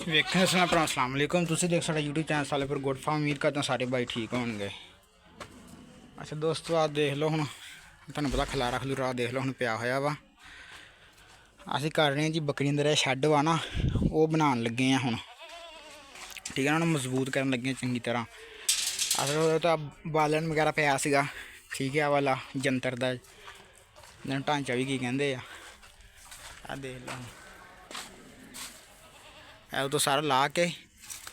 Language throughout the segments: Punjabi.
ਵੇਖਣ ਸੁਣਾ ਭਰਾ ਅਸਲਾਮ ਵਾਲੇਕੁਮ। ਤੁਸੀਂ ਦੇਖ ਸਾਡਾ YouTube ਚੈਨਲ ਸਾਲੇ ਪਰ ਗੁੱਡ ਫਾਰਮ। ਉਮੀਦ ਕਰਦਾ ਸਾਰੇ ਬਾਈ ਠੀਕ ਹੋਣਗੇ। ਅੱਛਾ ਦੋਸਤੋ, ਆ ਦੇਖ ਲਓ, ਹੁਣ ਤੁਹਾਨੂੰ ਪਤਾ ਖਲਾਰਾ ਖਲੂਰਾ ਦੇਖ ਲਓ ਹੁਣ ਪਿਆ ਹੋਇਆ ਵਾ। ਅਸੀਂ ਕਰ ਰਹੇ ਹਾਂ ਜੀ ਬੱਕਰੀਆਂ ਦਾ ਜਿਹੜਾ ਸ਼ੈੱਡ ਵਾ ਨਾ ਉਹ ਬਣਾਉਣ ਲੱਗੇ ਹਾਂ ਹੁਣ, ਠੀਕ ਹੈ। ਉਹਨਾਂ ਨੂੰ ਮਜ਼ਬੂਤ ਕਰਨ ਲੱਗੇ ਚੰਗੀ ਤਰ੍ਹਾਂ। ਅਸਲ ਉਹ ਤਾਂ ਬਾਲਣ ਵਗੈਰਾ ਪਿਆ ਸੀਗਾ, ਠੀਕ ਹੈ। ਵਾਲਾ ਜੰਤਰ ਦਾ ਜਿਹਨੂੰ ਢਾਂਚਾ ਵੀ ਕੀ ਕਹਿੰਦੇ ਆ। ਆਹ ਦੇਖ ਲਓ, ਇਹ ਉਦੋਂ ਸਾਰਾ ਲਾ ਕੇ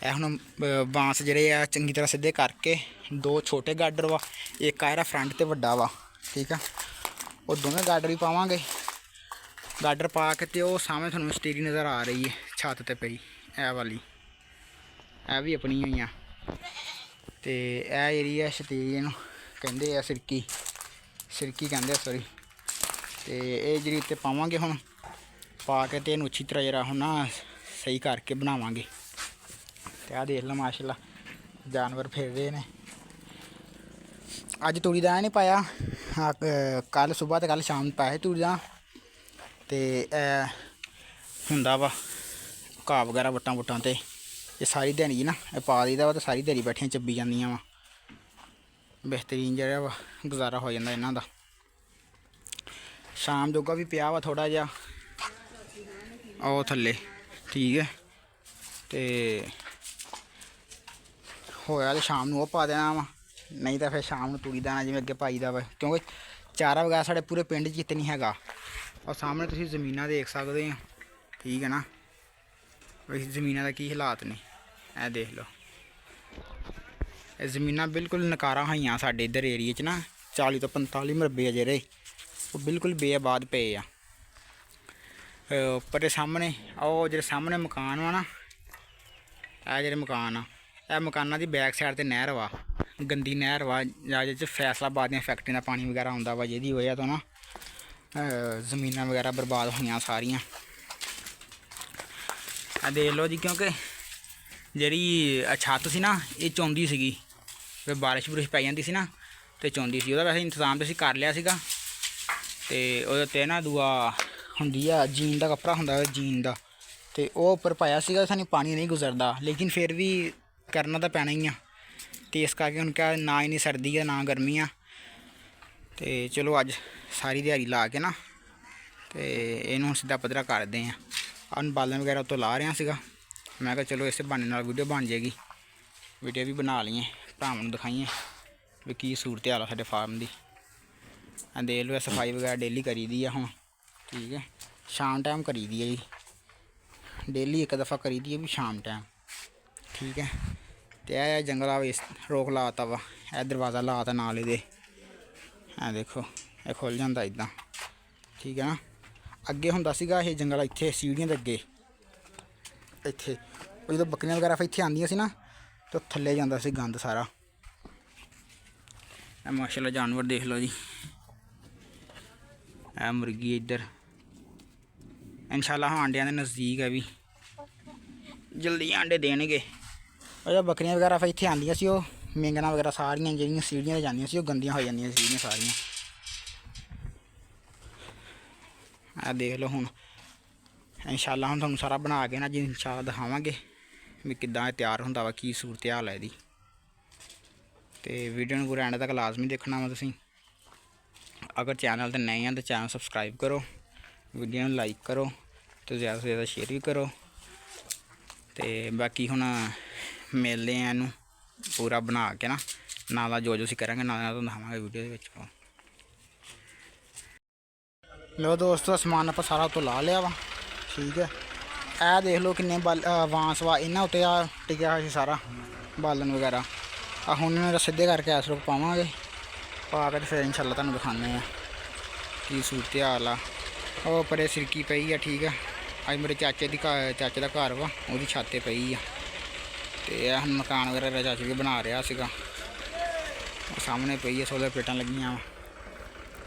ਇਹ ਹੁਣ ਬਾਂਸ ਜਿਹੜੇ ਆ ਚੰਗੀ ਤਰ੍ਹਾਂ ਸਿੱਧੇ ਕਰਕੇ ਦੋ ਛੋਟੇ ਗਾਡਰ ਵਾ, ਇੱਕ ਆ ਜਿਹੜਾ ਫਰੰਟ 'ਤੇ ਵੱਡਾ ਵਾ, ਠੀਕ ਆ। ਉਹ ਦੋਵੇਂ ਗਾਡਰ ਵੀ ਪਾਵਾਂਗੇ। ਗਾਡਰ ਪਾ ਕੇ ਅਤੇ ਉਹ ਸਾਹਮਣੇ ਤੁਹਾਨੂੰ ਸਟੀਰੀ ਨਜ਼ਰ ਆ ਰਹੀ ਹੈ ਛੱਤ 'ਤੇ ਪਈ, ਇਹ ਵਾਲੀ, ਇਹ ਵੀ ਆਪਣੀ ਹੋਈਆਂ। ਅਤੇ ਇਹ ਜਿਹੜੀ ਆ ਸਟੀਰੀ ਇਹਨੂੰ ਕਹਿੰਦੇ ਆ ਸਿਰਕੀ ਕਹਿੰਦੇ ਆ, ਸੋਰੀ। ਅਤੇ ਇਹ ਜਿਹੜੀ ਉੱਤੇ ਪਾਵਾਂਗੇ ਹੁਣ, ਪਾ ਕੇ ਅਤੇ ਇਹਨੂੰ ਅੱਛੀ ਤਰ੍ਹਾਂ ਜਿਹੜਾ ਹੁਣ ਨਾ ਸਹੀ ਕਰਕੇ ਬਣਾਵਾਂਗੇ। ਅਤੇ ਆਹ ਦੇਖ ਲਓ ਮਾਸ਼ਾਅੱਲਾ ਜਾਨਵਰ ਫਿਰ ਰਹੇ ਨੇ। ਅੱਜ ਤੂੜੀ ਦਾ ਨਹੀਂ ਪਾਇਆ, ਕੱਲ੍ਹ ਸੁਬਾਹ ਅਤੇ ਕੱਲ੍ਹ ਸ਼ਾਮ ਨੂੰ ਪਾਇਆ ਸੀ ਤੂੜੀ ਦਾ। ਅਤੇ ਹੁੰਦਾ ਵਾ ਘਾਹ ਵਗੈਰਾ ਵੱਟਾਂ 'ਤੇ ਇਹ ਸਾਰੀ ਦਿਹਾੜੀ ਨਾ ਇਹ ਪਾ ਦਈਦਾ ਵਾ, ਅਤੇ ਸਾਰੀ ਦਿਹਾੜੀ ਬੈਠੀਆਂ ਚੱਬੀ ਜਾਂਦੀਆਂ ਵਾ। ਬਿਹਤਰੀਨ ਜਿਹੜਾ ਵਾ ਗੁਜ਼ਾਰਾ ਹੋ ਜਾਂਦਾ ਇਹਨਾਂ ਦਾ। ਸ਼ਾਮ ਜੋਗਾ ਵੀ ਪਿਆ ਵਾ ਥੋੜ੍ਹਾ ਜਿਹਾ ਉਹ ਥੱਲੇ, ਠੀਕ ਹੈ। ਅਤੇ ਹੋਇਆ ਤਾਂ ਸ਼ਾਮ ਨੂੰ ਉਹ ਪਾ ਦੇਣਾ ਵਾ, ਨਹੀਂ ਤਾਂ ਫਿਰ ਸ਼ਾਮ ਨੂੰ ਤੂੜੀ ਦਾਣਾ ਜਿਵੇਂ ਅੱਗੇ ਪਾਈ ਦਾ ਵਾ, ਕਿਉਂਕਿ ਚਾਰਾ ਵਗੈਰਾ ਸਾਡੇ ਪੂਰੇ ਪਿੰਡ 'ਚ ਕਿਤੇ ਨਹੀਂ ਹੈਗਾ। ਔਰ ਸਾਹਮਣੇ ਤੁਸੀਂ ਜ਼ਮੀਨਾਂ ਦੇਖ ਸਕਦੇ ਹੋ, ਠੀਕ ਹੈ ਨਾ। ਇਸ ਜ਼ਮੀਨਾਂ ਦਾ ਕੀ ਹਾਲਾਤ ਨੇ ਇਹ ਦੇਖ ਲਓ। ਇਹ ਜ਼ਮੀਨਾਂ ਬਿਲਕੁਲ ਨਕਾਰਾਂ ਹੋਈਆਂ ਸਾਡੇ ਇੱਧਰ ਏਰੀਏ 'ਚ ਨਾ। 40 ਤੋਂ 45 ਮਰਬੇ ਆ ਜਿਹੜੇ ਉਹ ਬਿਲਕੁਲ ਬੇਆਬਾਦ ਪਏ ਆ। ਉੱਪਰ ਸਾਹਮਣੇ ਉਹ ਜਿਹੜੇ ਸਾਹਮਣੇ ਮਕਾਨ ਵਾ ਨਾ, ਇਹ ਜਿਹੜੇ ਮਕਾਨ ਆ, ਇਹ ਮਕਾਨਾਂ ਦੀ ਬੈਕ ਸਾਈਡ 'ਤੇ ਨਹਿਰ ਵਾ, ਗੰਦੀ ਨਹਿਰ ਵਾ, ਜਿਹਦੇ 'ਚ ਫੈਸਲਾਬਾਦ ਦੀਆਂ ਫੈਕਟਰੀਆਂ ਦਾ ਪਾਣੀ ਵਗੈਰਾ ਆਉਂਦਾ ਵਾ, ਜਿਹਦੀ ਵਜ੍ਹਾ ਤੋਂ ਨਾ ਜ਼ਮੀਨਾਂ ਵਗੈਰਾ ਬਰਬਾਦ ਹੋਈਆਂ ਸਾਰੀਆਂ। ਆ ਦੇਖ ਲਓ ਜੀ, ਕਿਉਂਕਿ ਜਿਹੜੀ ਛੱਤ ਸੀ ਨਾ ਇਹ ਚੌਂਦੀ ਸੀਗੀ, ਫਿਰ ਬਾਰਿਸ਼ ਬੁਰਿਸ਼ ਪੈ ਜਾਂਦੀ ਸੀ ਨਾ ਅਤੇ ਚੌਂਦੀ ਸੀ। ਉਹਦਾ ਵੈਸੇ ਇੰਤਜ਼ਾਮ ਤਾਂ ਅਸੀਂ ਕਰ ਲਿਆ ਸੀਗਾ। ਅਤੇ ਉਹਦੇ 'ਤੇ ਨਾ ਦੂਆ ਹੁੰਦੀ ਆ ਜੀਨ ਦਾ ਕੱਪੜਾ ਹੁੰਦਾ ਜੀਨ ਦਾ, ਅਤੇ ਉਹ ਉੱਪਰ ਪਾਇਆ ਸੀਗਾ। ਸਾਨੂੰ ਪਾਣੀ ਨਹੀਂ ਗੁਜ਼ਰਦਾ, ਲੇਕਿਨ ਫਿਰ ਵੀ ਕਰਨਾ ਤਾਂ ਪੈਣਾ ਹੀ ਆ। ਅਤੇ ਇਸ ਕਰਕੇ ਹੁਣ ਕਿਹਾ ਨਾ ਇੰਨੀ ਸਰਦੀ ਆ ਨਾ ਗਰਮੀ ਆ। ਅਤੇ ਚਲੋ ਅੱਜ ਸਾਰੀ ਦਿਹਾੜੀ ਲਾ ਕੇ ਨਾ ਅਤੇ ਇਹਨੂੰ ਹੁਣ ਸਿੱਧਾ ਪੱਧਰਾ ਕਰਦੇ ਹਾਂ। ਹੁਣ ਬਾਲਣ ਵਗੈਰਾ ਉੱਤੋਂ ਲਾ ਰਿਹਾ ਸੀਗਾ। ਮੈਂ ਕਿਹਾ ਚਲੋ ਇਸੇ ਬਹਾਨੇ ਨਾਲ ਵੀਡੀਓ ਬਣ ਜਾਏਗੀ, ਵੀਡੀਓ ਵੀ ਬਣਾ ਲਈਏ, ਭਰਾਵਾਂ ਨੂੰ ਦਿਖਾਈਏ ਵੀ ਕੀ ਸੂਰਤ ਹਾਲ ਆ ਸਾਡੇ ਫਾਰਮ ਦੀ। ਦੇਖ ਲਓ ਸਫਾਈ ਵਗੈਰਾ ਡੇਲੀ ਕਰੀ ਦੀ ਆ ਹੁਣ, ਠੀਕ ਹੈ। ਸ਼ਾਮ ਟਾਈਮ ਕਰੀ ਦੀ ਹੈ ਜੀ, ਡੇਲੀ ਇੱਕ ਦਫਾ ਕਰੀ ਦੀ ਹੈ ਵੀ ਸ਼ਾਮ ਟਾਈਮ, ਠੀਕ ਹੈ। ਅਤੇ ਇਹ ਜੰਗਲਾਂ ਵਿੱਚ ਰੋਕ ਲਾਤਾ ਵਾ, ਇਹ ਦਰਵਾਜ਼ਾ ਲਾਤਾ ਨਾਲ ਇਹਦੇ, ਇਹ ਦੇਖੋ ਇਹ ਖੁੱਲ੍ਹ ਜਾਂਦਾ ਇੱਦਾਂ, ਠੀਕ ਹੈ ਨਾ। ਅੱਗੇ ਹੁੰਦਾ ਸੀਗਾ ਇਹ ਜੰਗਲ ਇੱਥੇ ਸੀੜੀਆਂ ਦੇ ਅੱਗੇ, ਇੱਥੇ ਉਹ ਜਦੋਂ ਬੱਕਰੀਆਂ ਵਗੈਰਾ ਫਿਰ ਇੱਥੇ ਆਉਂਦੀਆਂ ਸੀ ਨਾ ਤਾਂ ਥੱਲੇ ਜਾਂਦਾ ਸੀ ਗੰਦ ਸਾਰਾ। ਇਹ ਮਾਸ਼ਾਅੱਲਾ ਜਾਨਵਰ ਦੇਖ ਲਓ ਜੀ, ਇਹ ਮੁਰਗੀ ਇੱਧਰ ਇੰਸ਼ਾਅੱਲਾ ਆਂਡਿਆਂ ਦੇ ਨਜ਼ਦੀਕ ਹੈ, ਵੀ ਜਲਦੀ ਆਂਡੇ ਦੇਣਗੇ। ਉਹ ਬੱਕਰੀਆਂ ਵਗੈਰਾ ਫਿਰ ਇੱਥੇ ਆਉਂਦੀਆਂ ਸੀ, ਉਹ ਮੇਂਗਣਾ ਵਗੈਰਾ ਸਾਰੀਆਂ ਜਿਹੜੀਆਂ ਸੀੜੀਆਂ 'ਤੇ ਜਾਂਦੀਆਂ ਸੀ ਉਹ ਗੰਦੀਆਂ ਹੋ ਜਾਂਦੀਆਂ ਸੀ ਸੀੜੀਆਂ ਸਾਰੀਆਂ। ਇਹ ਦੇਖ ਲਓ ਹੁਣ ਇੰਸ਼ਾਅੱਲਾ ਹੁਣ ਤੁਹਾਨੂੰ ਸਾਰਾ ਬਣਾ ਕੇ ਨਾ ਜੀ ਇੰਸ਼ਾਅੱਲਾ ਦਿਖਾਵਾਂਗੇ ਵੀ ਕਿੱਦਾਂ ਇਹ ਤਿਆਰ ਹੁੰਦਾ ਵਾ, ਕੀ ਸੂਰਤ ਹਾਲ ਹੈ ਇਹਦੀ। ਅਤੇ ਵੀਡੀਓ ਨੂੰ ਪੂਰਾ ਐਂਡ ਤੱਕ ਲਾਜ਼ਮੀ ਦੇਖਣਾ ਵਾ ਤੁਸੀਂ। ਅਗਰ ਚੈਨਲ 'ਤੇ ਨਏ ਆ ਤਾਂ ਚੈਨਲ ਸਬਸਕ੍ਰਾਈਬ ਕਰੋ, ਵੀਡੀਓ ਨੂੰ ਲਾਈਕ ਕਰੋ ਅਤੇ ਜ਼ਿਆਦਾ ਤੋਂ ਜ਼ਿਆਦਾ ਸ਼ੇਅਰ ਵੀ ਕਰੋ। ਅਤੇ ਬਾਕੀ ਹੁਣ ਮਿਲਦੇ ਹਾਂ ਇਹਨੂੰ ਪੂਰਾ ਬਣਾ ਕੇ ਨਾ, ਨਾਲ ਜੋ ਅਸੀਂ ਕਰਾਂਗੇ ਨਾਲ ਤੁਹਾਨੂੰ ਦਿਖਾਵਾਂਗੇ ਵੀਡੀਓ ਦੇ ਵਿੱਚ। ਲੋ ਦੋਸਤੋ, ਸਮਾਨ ਆਪਾਂ ਸਾਰਾ ਉੱਤੋਂ ਲਾ ਲਿਆ ਵਾ, ਠੀਕ ਹੈ। ਇਹ ਦੇਖ ਲਓ ਕਿੰਨੇ ਵਾਂਸ ਵਾ ਇਹਨਾਂ ਉੱਤੇ ਆ ਟਿਕਿਆ ਹੋਇਆ ਸੀ ਸਾਰਾ ਬਾਲਣ ਵਗੈਰਾ। ਆ ਹੁਣ ਇਹਨਾਂ ਦਾ ਸਿੱਧੇ ਕਰਕੇ ਇਸ ਰੁਕ ਪਾਵਾਂਗੇ, ਪਾ ਕੇ ਫਿਰ ਇੰਸ਼ਾਅੱਲਾ ਤੁਹਾਨੂੰ ਦਿਖਾਉਂਦੇ ਹਾਂ ਕੀ ਸੂਰਤ ਹਾਲ ਆ। ਉਹ ਪਰੇ ਸਿਰਕੀ ਪਈ ਆ, ਠੀਕ ਆ। ਅੱਜ ਮੇਰੇ ਚਾਚੇ ਦਾ ਘਰ ਵਾ, ਉਹਦੀ ਛੱਤ 'ਤੇ ਪਈ ਆ। ਅਤੇ ਇਹ ਹੁਣ ਮਕਾਨ ਵਗੈਰਾ ਚਾਚੇ ਵੀ ਬਣਾ ਰਿਹਾ ਸੀਗਾ, ਉਹ ਸਾਹਮਣੇ ਪਈ ਆ, ਸੋਲਰ ਪਲੇਟਾਂ ਲੱਗੀਆਂ ਵਾ।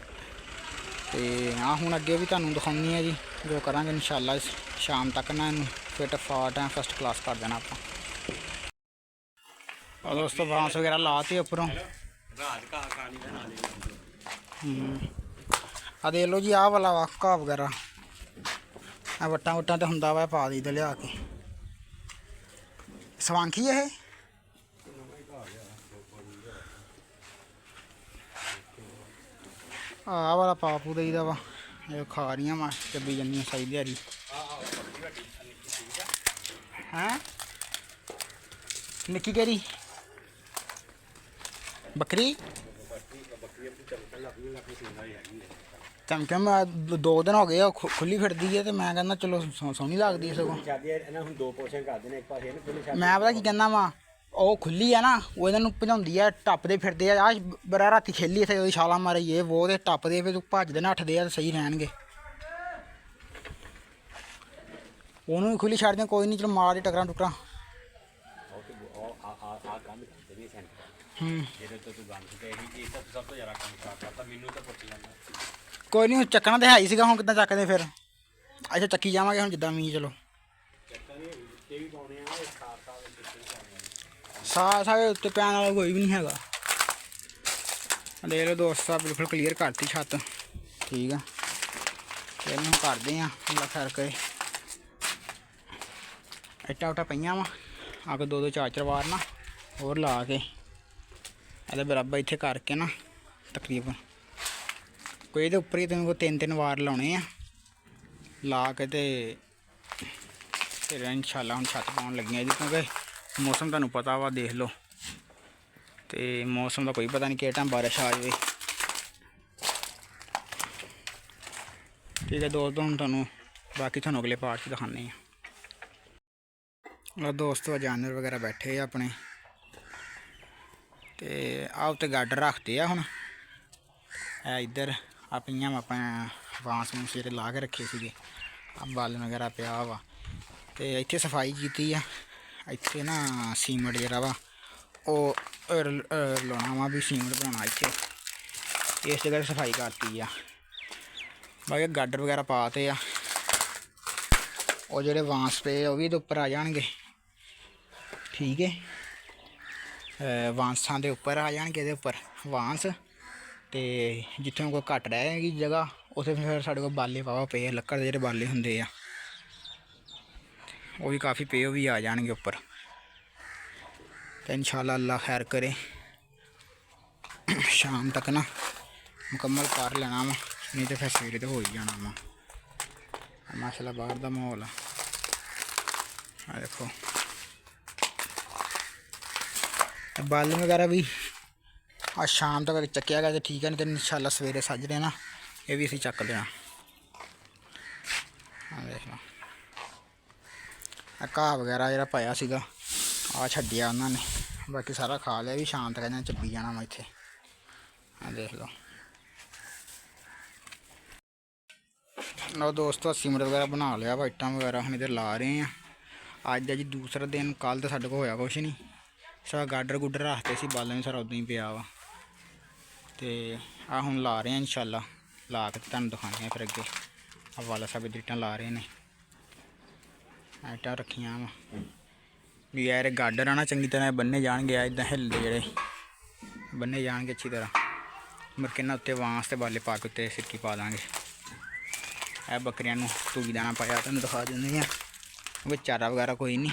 ਅਤੇ ਆਹ ਹੁਣ ਅੱਗੇ ਵੀ ਤੁਹਾਨੂੰ ਦਿਖਾਉਂਦੀ ਹਾਂ ਜੀ, ਜੋ ਕਰਾਂਗੇ ਇੰਸ਼ਾਅੱਲਾ ਸ਼ਾਮ ਤੱਕ ਨਾ ਇਹਨੂੰ ਫਿੱਟ ਫਾਟ ਹੈ ਫਸਟ ਕਲਾਸ ਕਰ ਦੇਣਾ ਆਪਾਂ। ਔਰ ਦੋਸਤੋ ਬਾਂਸ ਵਗੈਰਾ ਲਾ ਤੇ ਉੱਪਰੋਂ। ਆ ਦੇਖ ਲਓ ਜੀ, ਆਹ ਵਾਲਾ ਵਾ ਘਾਹ ਵਗੈਰਾ, ਇਹ ਵੱਟਾਂ 'ਤੇ ਹੁੰਦਾ ਵਾ, ਪਾ ਦਈਦਾ ਲਿਆ ਕੇ। ਸਵਾਂਖੀ ਇਹ ਆਹ ਵਾਲਾ ਪਾਪੂ ਦੇਈਦਾ ਵਾ, ਇਹ ਖਾ ਰਹੀਆਂ ਵਾ ਚੱਬੀ ਜਾਂਦੀਆਂ ਸਾਈ ਦਿਹਾੜੀ। ਹੈਂ ਨਿੱਕੀ ਕਿਹੜੀ ਬੱਕਰੀ? ਚਮਕਮ 2 ਦਿਨ ਹੋ ਗਏ ਆ ਖੁੱਲੀ ਫਿਰਦੀ ਹੈ ਤੇ ਮੈਂ ਕਹਿੰਦਾ ਚਲੋ ਸੋਹਣੀ ਲੱਗਦੀ ਸਗੋਂ। ਮੈਂ ਪਤਾ ਕੀ ਕਹਿੰਦਾ ਵਾ, ਉਹ ਖੁੱਲੀ ਆ ਨਾ, ਉਹ ਇਹਨਾਂ ਨੂੰ ਭਜਾਉਂਦੀ ਆ, ਟੱਪਦੇ ਫਿਰਦੇ ਆ। ਬੜਾ ਰਾਤੀ ਖੇਲੀ ਇੱਥੇ ਉਹਦੀ ਛਾਲਾਂ ਮਾਰੀ ਇਹ ਉਹ, ਤੇ ਟੱਪਦੇ ਫਿਰ ਭੱਜਦੇ ਨੱਠਦੇ ਆ, ਸਹੀ ਰਹਿਣਗੇ। ਉਹਨੂੰ ਵੀ ਖੁੱਲੀ ਛੱਡਦੇ ਕੋਈ ਨਹੀਂ, ਚਲੋ ਮਾਰ ਦੇ ਟਕਰਾਂ ਟੁਕਰਾਂ। ਕੋਈ ਨਹੀਂ ਚੱਕਣਾ ਤਾਂ ਹੈ ਹੀ ਸੀਗਾ, ਹੁਣ ਕਿੱਦਾਂ ਚੱਕਦੇ ਫਿਰ? ਅੱਛਾ ਚੱਕੀ ਜਾਵਾਂਗੇ ਹੁਣ ਜਿੱਦਾਂ ਮੀਂਹ। ਚਲੋ ਸਾਹ ਉੱਤੇ ਪੈਣ ਵਾਲਾ ਕੋਈ ਵੀ ਨਹੀਂ ਹੈਗਾ। ਦੇਖ ਲਓ ਦੋਸਤਾਂ, ਬਿਲਕੁਲ ਕਲੀਅਰ ਕਰਤੀ ਛੱਤ, ਠੀਕ ਆ। ਤੇ ਇਹਨੂੰ ਕਰਦੇ ਹਾਂ ਅੱਲਾ ਖੈਰ ਕਰੇ। ਇੱਟਾਂ ਉੱਟਾਂ ਪਈਆਂ ਵਾ, ਅੱਗ 2-2 4-4 ਵਾਰ ਨਾ ਹੋਰ ਲਾ ਕੇ ਇਹਦੇ ਬਰਾਬਰ ਇੱਥੇ ਕਰਕੇ ਨਾ, ਤਕਰੀਬਨ ਕੋਈ ਇਹਦੇ ਉੱਪਰ ਹੀ ਤੈਨੂੰ 3-3 ਵਾਰ ਲਾਉਣੇ ਆ ਲਾ ਕੇ, ਤੇ ਫਿਰ ਇਨਸ਼ਾਅੱਲਾ ਹੁਣ ਛੱਤ ਪਾਉਣ ਲੱਗੀਆਂ ਜੀ। ਕਿਉਂਕਿ ਮੌਸਮ ਤੁਹਾਨੂੰ ਪਤਾ ਵਾ, ਦੇਖ ਲਓ, ਤੇ ਮੌਸਮ ਦਾ ਕੋਈ ਪਤਾ ਨਹੀਂ ਕਿਹੜੇ ਟਾਈਮ ਬਾਰਿਸ਼ ਆ ਜਾਵੇ। ਠੀਕ ਹੈ ਦੋਸਤੋ, ਹੁਣ ਤੁਹਾਨੂੰ ਬਾਕੀ ਤੁਹਾਨੂੰ ਅਗਲੇ ਪਾਰਟ 'ਚ ਦਿਖਾਉਂਦੇ ਹਾਂ। ਦੋਸਤੋ ਜਾਨਵਰ ਵਗੈਰਾ ਬੈਠੇ ਆ ਆਪਣੇ, ਤੇ ਆਹ ਉੱਤੇ ਗਾਡਰ ਰੱਖਦੇ ਆ ਹੁਣ। ਇਹ ਇੱਧਰ ਆ ਪਈਆਂ ਆਪਾਂ ਬਾਂਸ ਬੂੰਸ ਜਿਹੜੇ ਲਾ ਕੇ ਰੱਖੇ ਸੀਗੇ, ਆ ਬਾਲਣ ਵਗੈਰਾ ਪਿਆ ਵਾ। ਤੇ ਇੱਥੇ ਸਫਾਈ ਕੀਤੀ ਆ, ਇੱਥੇ ਨਾ ਸੀਮੈਂਟ ਜਿਹੜਾ ਵਾ ਉਹ ਲਾਉਣਾ ਵਾ, ਵੀ ਸੀਮੈਂਟ ਬਣਾਉਣਾ ਇੱਥੇ, ਇਸ ਜਗ੍ਹਾ 'ਤੇ ਸਫਾਈ ਕਰਤੀ ਆ। ਬਾਕੀ ਗਾਡਰ ਵਗੈਰਾ ਪਾਤੇ ਆ, ਉਹ ਜਿਹੜੇ ਬਾਂਸ ਪਏ ਉਹ ਵੀ ਇਹਦੇ ਉੱਪਰ ਆ ਜਾਣਗੇ, ਠੀਕ ਹੈ। ਬਾਂਸਾਂ ਦੇ ਉੱਪਰ ਆ ਜਾਣਗੇ, ਇਹਦੇ ਉੱਪਰ ਬਾਂਸ। ਤੇ ਜਿੱਥੇ ਕੋਈ ਘੱਟ ਰਹੇਗੀ ਜਗ੍ਹਾ, ਉੱਥੇ ਫਿਰ ਸਾਡੇ ਕੋਲ ਬਾਲੇ ਵਾਹਵਾ ਪਏ ਆ, ਲੱਕੜ ਦੇ ਜਿਹੜੇ ਬਾਲੇ ਹੁੰਦੇ ਆ ਉਹ ਵੀ ਕਾਫੀ ਪਏ, ਉਹ ਵੀ ਆ ਜਾਣਗੇ ਉੱਪਰ। ਤੇ ਇਨਸ਼ਾਅੱਲਾ ਅੱਲਾ ਖੈਰ ਕਰੇ ਸ਼ਾਮ ਤੱਕ ਨਾ ਮੁਕੰਮਲ ਕਰ ਲੈਣਾ ਵਾ, ਨਹੀਂ ਤਾਂ ਫਿਰ ਸਵੇਰੇ ਤਾਂ ਹੋ ਹੀ ਜਾਣਾ ਵਾ। ਮਾਸ਼ਾਅੱਲਾ ਬਾਹਰ ਦਾ ਮਾਹੌਲ ਆ ਦੇਖੋ। ਬਾਲਣ ਵਗੈਰਾ ਵੀ ਅੱਜ ਸ਼ਾਮ ਤੱਕ ਚੱਕਿਆ ਗਿਆ ਤੇ ਠੀਕ ਹੈ, ਨਹੀਂ ਤਾਂ ਇਨਸ਼ਾਅੱਲਾ ਸਵੇਰੇ ਸੱਜਰੇ ਨਾ ਇਹ ਵੀ ਅਸੀਂ ਚੱਕ ਦੇਣਾ। ਦੇਖ ਲਓ ਘਾਹ ਵਗੈਰਾ ਜਿਹੜਾ ਪਾਇਆ ਸੀਗਾ ਆ ਛੱਡਿਆ ਉਹਨਾਂ ਨੇ, ਬਾਕੀ ਸਾਰਾ ਖਾ ਲਿਆ, ਵੀ ਸ਼ਾਮ ਤੱਕ ਇਹਨਾਂ ਚੱਬੀ ਜਾਣਾ ਵਾ ਇੱਥੇ। ਆ ਦੇਖ ਲਓ ਲਓ ਦੋਸਤੋ, ਸੀਮੈਂਟ ਵਗੈਰਾ ਬਣਾ ਲਿਆ ਵਾ, ਇੱਟਾਂ ਵਗੈਰਾ ਹੁਣ ਇੱਧਰ ਲਾ ਰਹੇ ਆ। ਅੱਜ ਜੀ ਦੂਸਰਾ ਦਿਨ, ਕੱਲ੍ਹ ਤਾਂ ਸਾਡੇ ਕੋਲ ਹੋਇਆ ਕੁਛ ਨਹੀਂ, ਸਾਰਾ ਗਾਡਰ ਗੁੱਡਰ ਰੱਖਦੇ ਸੀ, ਬਾਲਣ ਸਾਰਾ ਉੱਦਾਂ ਹੀ ਪਿਆ ਵਾ। ਤੇ ਆ ਹੁਣ ਲਾ ਰਹੇ ਆ ਇਨਸ਼ਾਅੱਲਾ, ਲਾ ਕੇ ਤੁਹਾਨੂੰ ਦਿਖਾਉਂਦੇ ਆ ਫਿਰ ਅੱਗੇ। ਆ ਵਾਲਾ ਸਾਹਿਬ ਇੱਧਰ ਇੱਟਾਂ ਲਾ ਰਹੇ ਨੇ, ਇੱਟਾਂ ਰੱਖੀਆਂ ਵਾ ਵੀ ਯਾਰ ਗਾਡਰ ਆ ਨਾ ਚੰਗੀ ਤਰ੍ਹਾਂ ਬੰਨੇ ਜਾਣਗੇ, ਇੱਦਾਂ ਹਿੱਲਦੇ ਜਿਹੜੇ ਬੰਨੇ ਜਾਣਗੇ ਅੱਛੀ ਤਰ੍ਹਾਂ। ਮੁਰਕੇ ਨਾਲ ਉੱਤੇ ਬਾਂਸ ਤੇ ਬਾਲੇ ਪਾ ਕੇ ਉੱਤੇ ਸਿੱਕੀ ਪਾ ਦਾਂਗੇ। ਇਹ ਬੱਕਰੀਆਂ ਨੂੰ ਤੂੜੀ ਦਾਣਾ ਪਾਇਆ, ਤੁਹਾਨੂੰ ਦਿਖਾ ਦਿੰਦੇ ਆ, ਵਿੱਚ ਚਾਰਾ ਵਗੈਰਾ ਕੋਈ ਨਹੀਂ,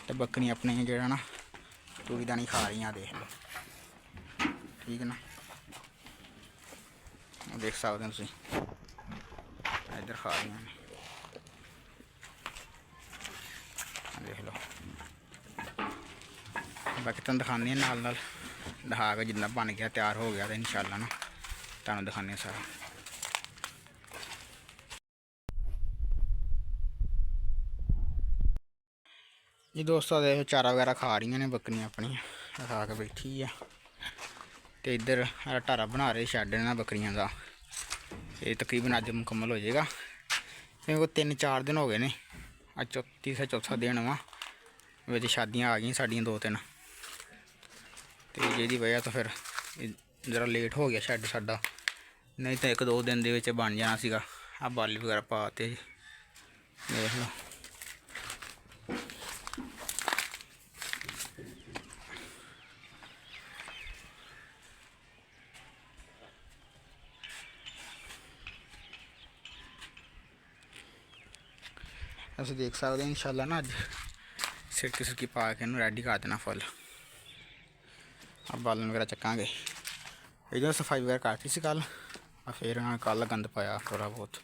ਤੇ ਬੱਕਰੀਆਂ ਆਪਣੇ ਜਿਹੜਾ ਨਾ ਤੂੜੀ ਦਾਣੀ ਖਾ ਰਹੀਆਂ, ਦੇਖ ਲਓ, ਠੀਕ ਹੈ ਨਾ। ਦੇਖ ਸਕਦੇ ਹੋ ਤੁਸੀਂ, ਇੱਧਰ ਖਾ ਰਹੀਆਂ ਨੇ, ਦੇਖ ਲਓ। ਬਾਕੀ ਤੁਹਾਨੂੰ ਦਿਖਾਉਂਦੇ ਹਾਂ ਨਾਲ ਨਾਲ, ਦਿਖਾ ਕੇ ਜਿੰਨਾ ਬਣ ਗਿਆ ਤਿਆਰ ਹੋ ਗਿਆ, ਤਾਂ ਇਨਸ਼ਾਅੱਲਾ ਨਾ ਤੁਹਾਨੂੰ ਦਿਖਾਉਂਦੇ ਹਾਂ ਸਾਰਾ। ਜੀ ਦੋਸਤੋ ਦੇਖੋ ਚਾਰਾ ਵਗੈਰਾ ਖਾ ਰਹੀਆਂ ਨੇ ਬੱਕਰੀਆਂ ਆਪਣੀਆਂ, ਖਾ ਕੇ ਬੈਠੀ ਆ। ਤੇ ਇੱਧਰ ਢਾਰਾ ਬਣਾ ਰਹੇ ਸ਼ੈੱਡ ਇਹਨਾਂ ਬੱਕਰੀਆਂ ਦਾ, ਇਹ ਤਕਰੀਬਨ ਅੱਜ ਮੁਕੰਮਲ ਹੋ ਜਾਏਗਾ, ਕਿਉਂਕਿ 3-4 ਦਿਨ ਹੋ ਗਏ ਨੇ, ਅੱਜ ਚੌਥਾ ਦਿਨ ਵਾ। ਵਿੱਚ ਸ਼ਾਦੀਆਂ ਆ ਗਈਆਂ ਸਾਡੀਆਂ 2-3, ਤੇ ਜਿਹਦੀ ਵਜ੍ਹਾ ਤੋਂ ਫਿਰ ਜ਼ਰਾ ਲੇਟ ਹੋ ਗਿਆ ਸ਼ੈੱਡ ਸਾਡਾ, ਨਹੀਂ ਤਾਂ 1-2 ਦਿਨ ਦੇ ਵਿੱਚ ਬਣ ਜਾਣਾ ਸੀਗਾ। ਆ ਬਾਲੀ ਵਗੈਰਾ ਪਾ ਤੇ ਦੇਖ ਲਓ। ਅਸੀਂ ਦੇਖ ਸਕਦੇ ਹਾਂ ਇਨਸ਼ਾਅੱਲਾ ਨਾ ਅੱਜ ਸਿਰਕੀ ਸੁਰਕੀ ਪਾ ਕੇ ਇਹਨੂੰ ਰੈਡੀ ਕਰ ਦੇਣਾ ਫੁੱਲ। ਆ ਬਾਲਣ ਵਗੈਰਾ ਚੱਕਾਂਗੇ। ਇਹਦੀ ਸਫਾਈ ਵਗੈਰਾ ਕਰਤੀ ਸੀ ਕੱਲ੍ਹ, ਫਿਰ ਕੱਲ੍ਹ ਗੰਦ ਪਾਇਆ ਥੋੜ੍ਹਾ ਬਹੁਤ।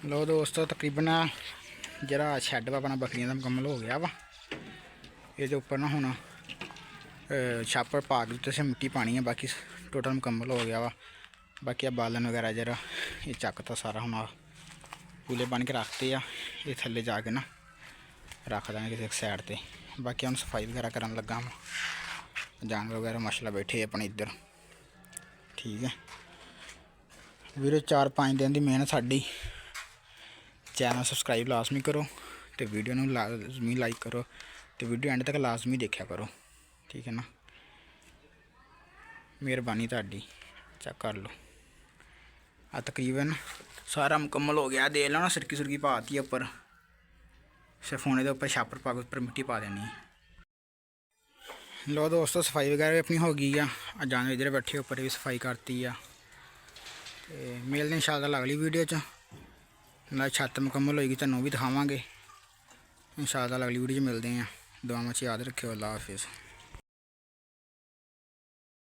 ਲੋ ਦੋਸਤੋ, ਤਕਰੀਬਨ ਜਿਹੜਾ ਸ਼ੈੱਡ ਵਾ ਆਪਣਾ ਬੱਕਰੀਆਂ ਦਾ ਮੁਕੰਮਲ ਹੋ ਗਿਆ ਵਾ। ਇਹਦੇ ਉੱਪਰ ਨਾ ਹੁਣ ਛਾਪਰ ਪਾ ਕੇ ਉੱਤੇ ਮਿੱਟੀ ਪਾਣੀ ਹੈ, ਬਾਕੀ ਟੋਟਲ ਮੁਕੰਮਲ ਹੋ ਗਿਆ ਵਾ। ਬਾਕੀ ਆ ਬਾਲਣ ਵਗੈਰਾ ਜਿਹੜਾ ਇਹ ਚੱਕਤਾ ਸਾਰਾ, ਹੁਣ ਕੂਲੇ ਬਣ ਕੇ ਰੱਖਤੇ ਆ। ਇਹ ਥੱਲੇ ਜਾ ਕੇ ਨਾ ਰੱਖ ਦਾਂਗੇ ਕਿਸੇ ਸਾਈਡ 'ਤੇ। ਬਾਕੀ ਹੁਣ ਸਫਾਈ ਵਗੈਰਾ ਕਰਨ ਲੱਗਾ ਵਾ। ਜਾਨਵਰ ਵਗੈਰਾ ਮਾਸ਼ਾਅੱਲਾ ਬੈਠੇ ਆਪਣੇ ਇੱਧਰ, ਠੀਕ ਹੈ ਵੀਰੇ। 4-5 ਦਿਨ ਦੀ ਮਿਹਨਤ ਸਾਡੀ। ਚੈਨਲ ਸਬਸਕ੍ਰਾਈਬ ਲਾਜ਼ਮੀ ਕਰੋ ਅਤੇ ਵੀਡੀਓ ਨੂੰ ਲਾਜ਼ਮੀ ਲਾਈਕ ਕਰੋ ਅਤੇ ਵੀਡੀਓ ਐਂਡ ਤੱਕ ਲਾਜ਼ਮੀ ਦੇਖਿਆ ਕਰੋ, ਠੀਕ ਹੈ ਨਾ। ਮਿਹਰਬਾਨੀ ਤੁਹਾਡੀ। ਚੈੱਕ ਕਰ ਲਓ, ਆ ਤਕਰੀਬਨ ਸਾਰਾ ਮੁਕੰਮਲ ਹੋ ਗਿਆ। ਦੇਖ ਲਓ ਨਾ, ਸਿਰਕੀ ਸੁਰਕੀ ਪਾਤੀ ਉੱਪਰ। ਸਿਰਫ ਹੁਣ ਇਹਦੇ ਉੱਪਰ ਛਾਪਰ ਪਾ ਕੇ ਉੱਪਰ ਮਿੱਟੀ ਪਾ ਦੇਣੀ ਹੈ। ਲੋ ਦੋਸਤੋ, ਸਫਾਈ ਵਗੈਰਾ ਵੀ ਆਪਣੀ ਹੋ ਗਈ ਆ। ਜਾਨਵਰ ਇੱਧਰ ਬੈਠੇ ਉੱਪਰ ਵੀ ਸਫਾਈ ਕਰਤੀ ਆ। ਅਤੇ ਮਿਲਦੇ ਇੰਸ਼ਾਅੱਲਾ ਅਗਲੀ ਵੀਡੀਓ 'ਚ। ਨਾਲ ਛੱਤ ਮੁਕੰਮਲ ਹੋਏਗੀ ਤੁਹਾਨੂੰ ਵੀ ਦਿਖਾਵਾਂਗੇ ਇੰਸ਼ਾਅੱਲਾ। ਅਗਲੀ ਵੀਡੀਓ 'ਚ ਮਿਲਦੇ ਹਾਂ। ਦੁਆਵਾਂ 'ਚ ਯਾਦ ਰੱਖਿਓ। ਅੱਲਾ ਹਾਫਿਜ਼।